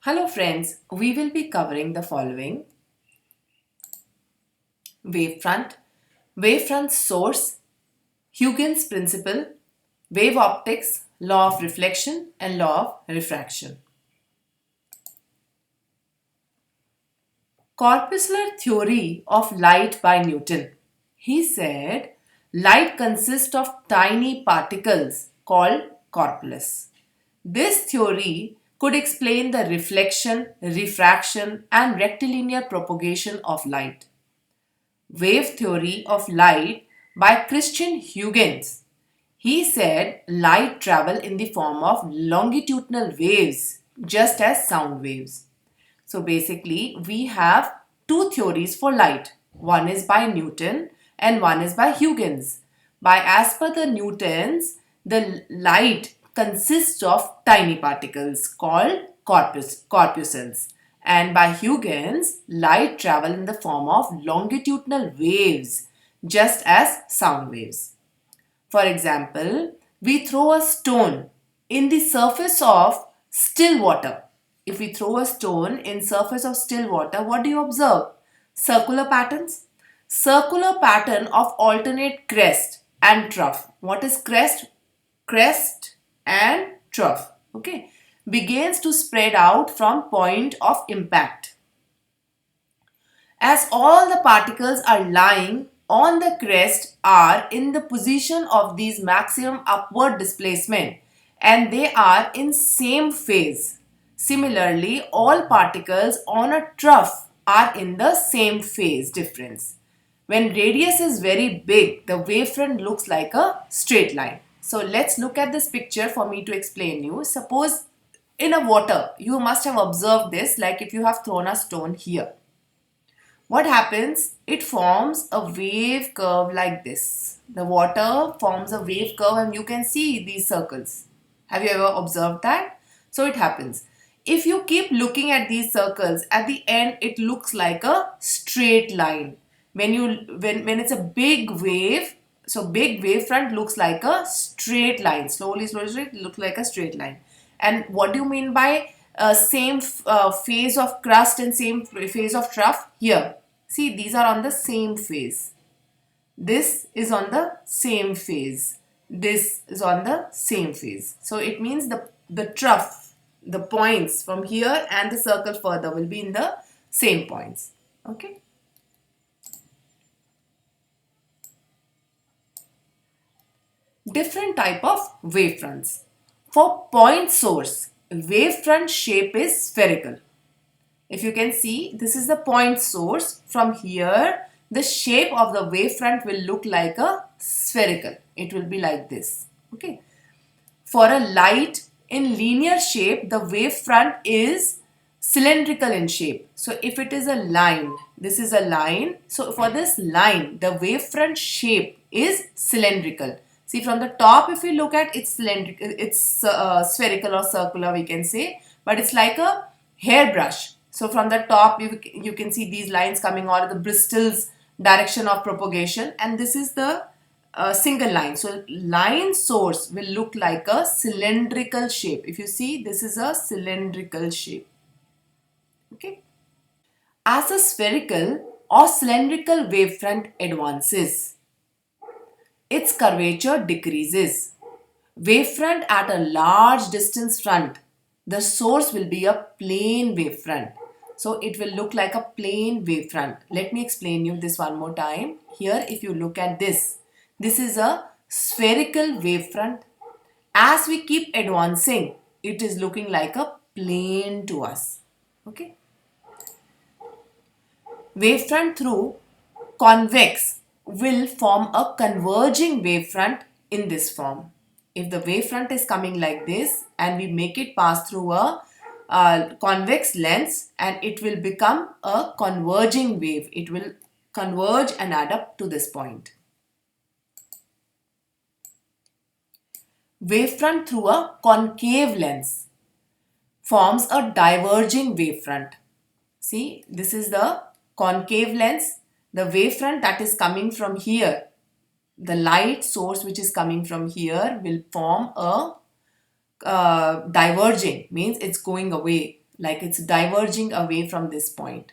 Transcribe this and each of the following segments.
Hello friends, we will be covering the following: wavefront, wavefront source, Huygens principle, wave optics, law of reflection and law of refraction. Corpuscular theory of light by Newton. He said light consists of tiny particles called corpuscles. This theory could explain the reflection, refraction and rectilinear propagation of light. Wave theory of light by Christian Huygens. He said light travel in the form of longitudinal waves just as sound waves. So basically we have two theories for light. One is by Newton and one is by Huygens. As per the Newtons, the light consists of tiny particles called corpuscles. And by Huygens, light travel in the form of longitudinal waves just as sound waves. For example, we throw a stone in the surface of still water. If we throw a stone in surface of still water, what do you observe? Circular patterns. Circular pattern of alternate crest and trough. What is crest? Crest and trough. Okay. Begins to spread out from point of impact. As all the particles are lying on the crest are in the position of these maximum upward displacement and they are in same phase. Similarly, all particles on a trough are in the same phase difference. When radius is very big, the wavefront looks like a straight line. So let's look at this picture for me to explain you. Suppose in a water, you must have observed this, like if you have thrown a stone here. What happens? It forms a wave curve like this. The water forms a wave curve and you can see these circles. Have you ever observed that? So it happens. If you keep looking at these circles, at the end it looks like a straight line. When it's a big wave, so big wavefront looks like a straight line. Slowly, it looks like a straight line. And what do you mean by same phase of crust and same phase of trough? Here, see, these are on the same phase. This is on the same phase. This is on the same phase. So it means the trough, the points from here and the circle further will be in the same points. Okay. Different type of wavefronts. For point source, wavefront shape is spherical. If you can see, this is the point source. From here, the shape of the wavefront will look like a spherical. It will be like this. Okay. For a light in linear shape, the wavefront is cylindrical in shape. So if it is a line, this is a line. So for this line, the wavefront shape is cylindrical. See, from the top, if we look at, it's cylindrical, it's spherical or circular, we can say, but it's like a hairbrush. So from the top, you can see these lines coming out of the bristles direction of propagation, and this is the single line. So line source will look like a cylindrical shape. If you see, this is a cylindrical shape. Okay. As a spherical or cylindrical wavefront advances, its curvature decreases. Wavefront at a large distance front, the source will be a plane wavefront. So it will look like a plane wavefront. Let me explain you this one more time. Here, if you look at this is a spherical wavefront. As we keep advancing, it is looking like a plane to us. Okay. Wavefront through convex will form a converging wavefront in this form. If the wavefront is coming like this and we make it pass through a convex lens, and it will become a converging wave. It will converge and add up to this point. Wavefront through a concave lens forms a diverging wavefront. See, this is the concave lens. The wavefront that is coming from here, the light source which is coming from here will form a diverging, means it's going away. like it's diverging away from this point.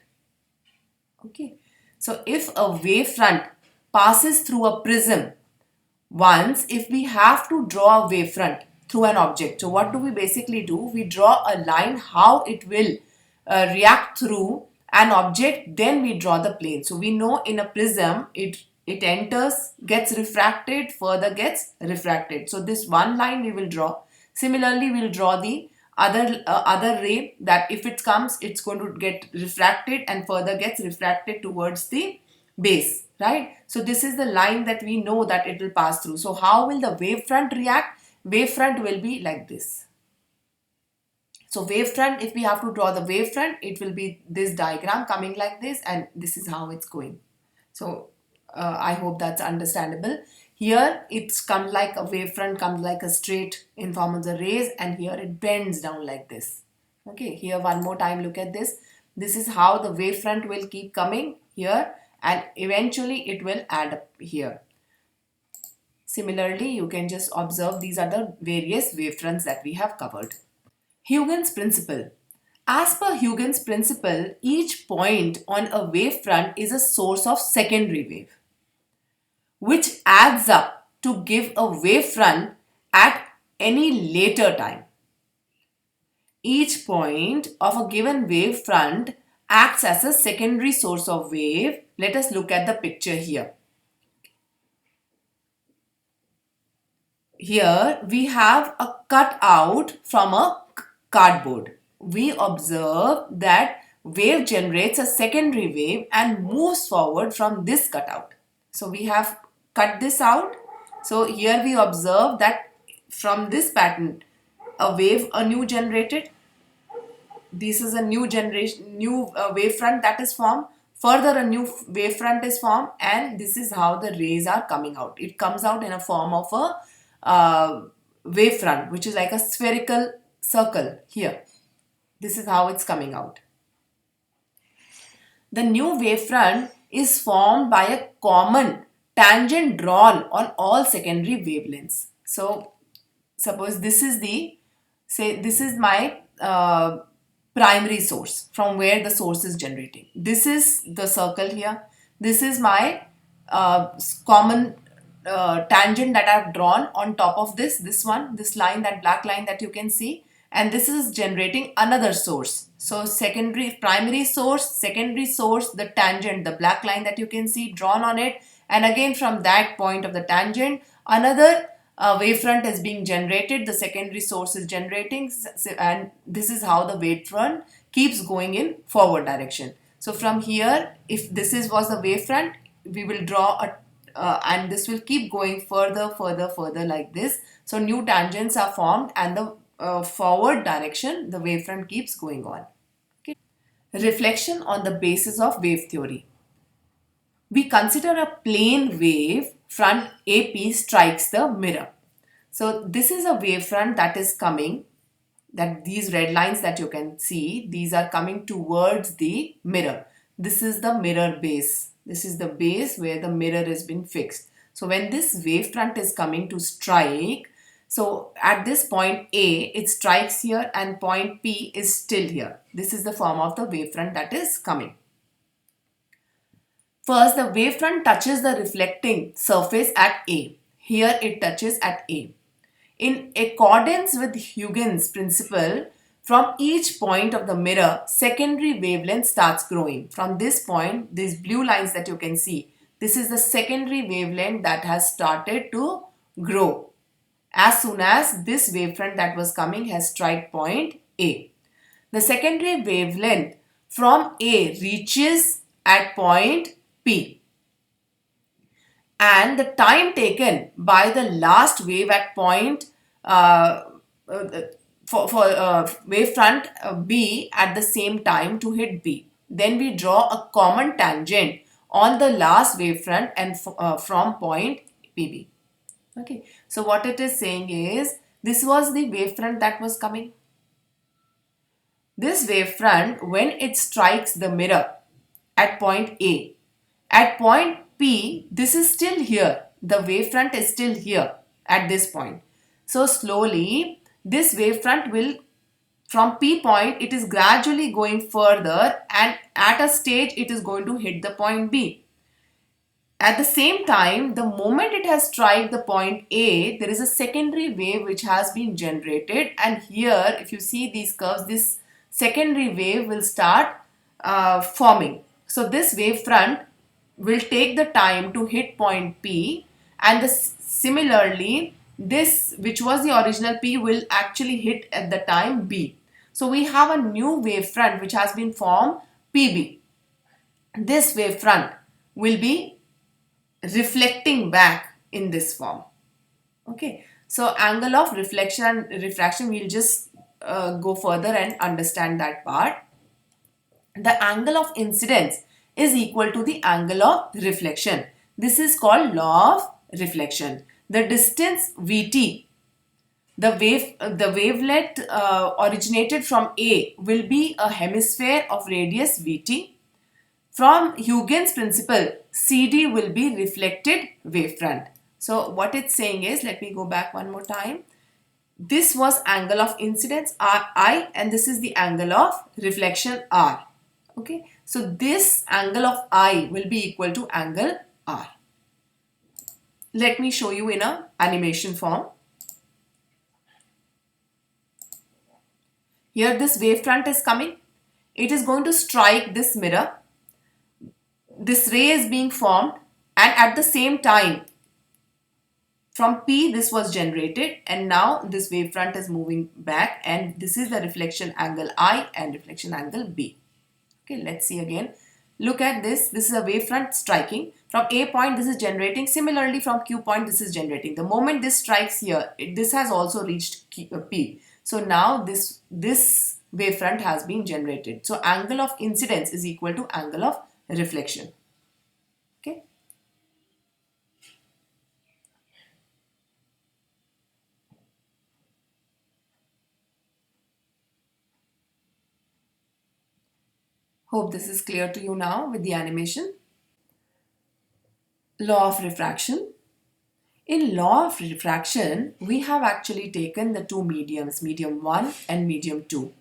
Okay, so if a wavefront passes through a prism once, if we have to draw a wavefront through an object, so what do we basically do? We draw a line how it will react through an object, then we draw the plane. So we know in a prism it enters, gets refracted, further gets refracted. So this one line we will draw. Similarly, we'll draw the other ray that if it comes, it's going to get refracted and further gets refracted towards the base, right? So this is the line that we know that it will pass through. So how will the wavefront react? Wavefront will be like this. So wavefront, if we have to draw the wavefront, it will be this diagram coming like this, and this is how it's going. So I hope that's understandable. Here it's comes like a wavefront, comes like a straight in form of the rays, and here it bends down like this. Okay, here one more time look at this. This is how the wavefront will keep coming here, and eventually it will add up here. Similarly, you can just observe these are the various wavefronts that we have covered. Huygens principle. As per Huygens principle, each point on a wavefront is a source of secondary wave, which adds up to give a wavefront at any later time. Each point of a given wavefront acts as a secondary source of wave. Let us look at the picture here. Here we have a cutout from a cardboard. We observe that wave generates a secondary wave and moves forward from this cutout. So we have cut this out. So here we observe that from this pattern, a new generated. This is a new generation, new wavefront that is formed. Further, a new wavefront is formed, and this is how the rays are coming out. It comes out in a form of a wavefront, which is like a spherical circle here. This is how it's coming out. The new wavefront is formed by a common tangent drawn on all secondary wavelengths. So, suppose this is this is my primary source from where the source is generating. This is the circle here. This is my common tangent that I've drawn on top of this line, that black line that you can see, and this is generating another source. So primary source, secondary source, the tangent, the black line that you can see drawn on it, and again from that point of the tangent, another wavefront is being generated, the secondary source is generating, and this is how the wavefront keeps going in forward direction. So from here, if this was the wavefront, we will draw a and this will keep going further like this. So new tangents are formed, and the forward direction, the wavefront keeps going on. Okay. Reflection on the basis of wave theory. We consider a plane wave front AP strikes the mirror. So this is a wavefront that is coming, that these red lines that you can see, these are coming towards the mirror. This is the mirror base. This is the base where the mirror has been fixed. So when this wavefront is coming to strike, so at this point A, it strikes here, and point P is still here. This is the form of the wavefront that is coming. First, the wavefront touches the reflecting surface at A. Here it touches at A. In accordance with Huygens' principle, from each point of the mirror, secondary wavelength starts growing. From this point, these blue lines that you can see, this is the secondary wavelength that has started to grow as soon as this wavefront that was coming has struck point A. The secondary wavelength from A reaches at point P, and the time taken by the last wave at point wavefront B at the same time to hit B. Then we draw a common tangent on the last wavefront and from point PB. Okay, so what it is saying is, this was the wavefront that was coming. This wavefront, when it strikes the mirror at point A, at point P, this is still here. The wavefront is still here at this point. So slowly, this wavefront will From P point, it is gradually going further, and at a stage, it is going to hit the point B. At the same time, the moment it has struck the point A, there is a secondary wave which has been generated, and here if you see these curves, this secondary wave will start forming. So this wave front will take the time to hit point P, and similarly this which was the original P will actually hit at the time B. So we have a new wave front which has been formed, PB. This wave front will be reflecting back in this form. Okay, so angle of reflection and refraction, we'll just go further and understand that part. The angle of incidence is equal to the angle of reflection. This is called law of reflection. The distance Vt, the wavelet originated from A will be a hemisphere of radius Vt. From Huygens principle, CD will be reflected wavefront. So what it's saying is, let me go back one more time. This was angle of incidence I, and this is the angle of reflection R. Okay, so this angle of I will be equal to angle R. Let me show you in a animation form. Here this wavefront is coming. It is going to strike this mirror. This ray is being formed, and at the same time from P this was generated, and now this wavefront is moving back, and this is the reflection angle I and reflection angle B. Okay, let's see again. Look at this. This is a wavefront striking. From A point this is generating. Similarly from Q point this is generating. The moment this strikes here, this has also reached P. So now this wavefront has been generated. So angle of incidence is equal to angle of reflection. Okay. Hope this is clear to you now with the animation. Law of refraction. In law of refraction, we have actually taken the two mediums, medium 1 and medium 2.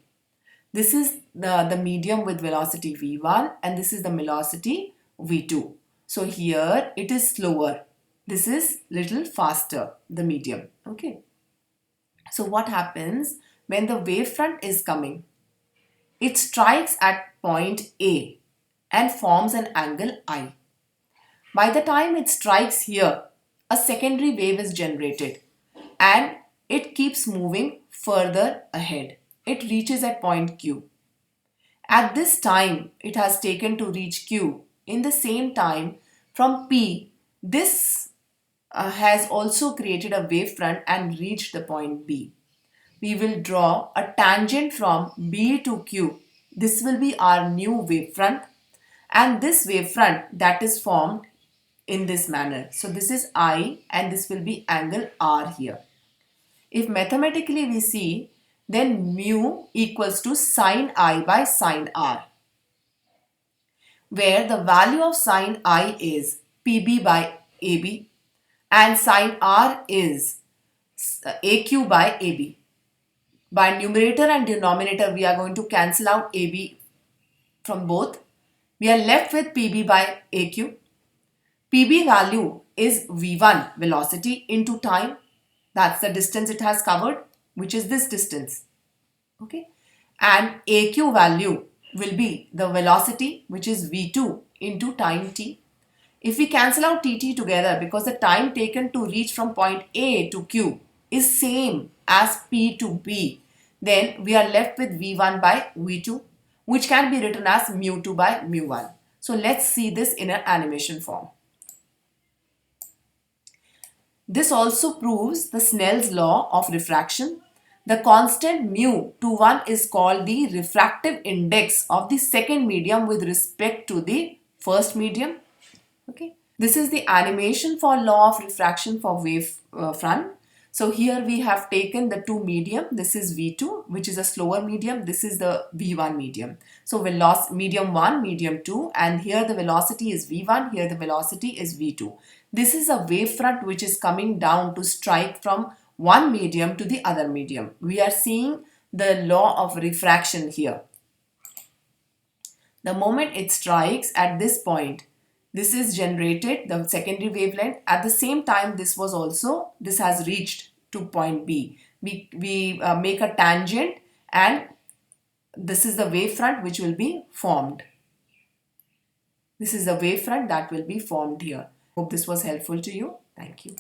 This is the medium with velocity v1, and this is the velocity v2. So here it is slower. This is little faster, the medium. Okay. So what happens when the wavefront is coming? It strikes at point A and forms an angle I. By the time it strikes here, a secondary wave is generated, and it keeps moving further ahead. It reaches at point Q. At this time it has taken to reach Q. In the same time from P, this has also created a wavefront and reached the point B. We will draw a tangent from B to Q. This will be our new wavefront, and this wavefront that is formed in this manner. So this is I, and this will be angle R here. If mathematically we see, then mu equals to sine I by sine R, where the value of sine I is PB by AB and sine R is AQ by AB. By numerator and denominator, we are going to cancel out AB from both. We are left with PB by AQ. PB value is V1 velocity into time. That's the distance it has covered, which is this distance. Okay. And AQ value will be the velocity, which is V2 into time t. If we cancel out tt together, because the time taken to reach from point A to Q is same as P to B, then we are left with V1 by V2, which can be written as mu2 by mu1. So let's see this in an animation form. This also proves the Snell's law of refraction. The constant mu to 1 is called the refractive index of the second medium with respect to the first medium. Okay. This is the animation for law of refraction for wave front. So here we have taken the two medium. This is V2, which is a slower medium. This is the V1 medium. So medium 1, medium 2, and here the velocity is V1, here the velocity is V2. This is a wavefront which is coming down to strike from one medium to the other medium. We are seeing the law of refraction here. The moment it strikes at this point, this is generated, the secondary wavelength. At the same time, this has reached to point B. We make a tangent, and this is the wavefront which will be formed. This is the wavefront that will be formed here. Hope this was helpful to you. Thank you.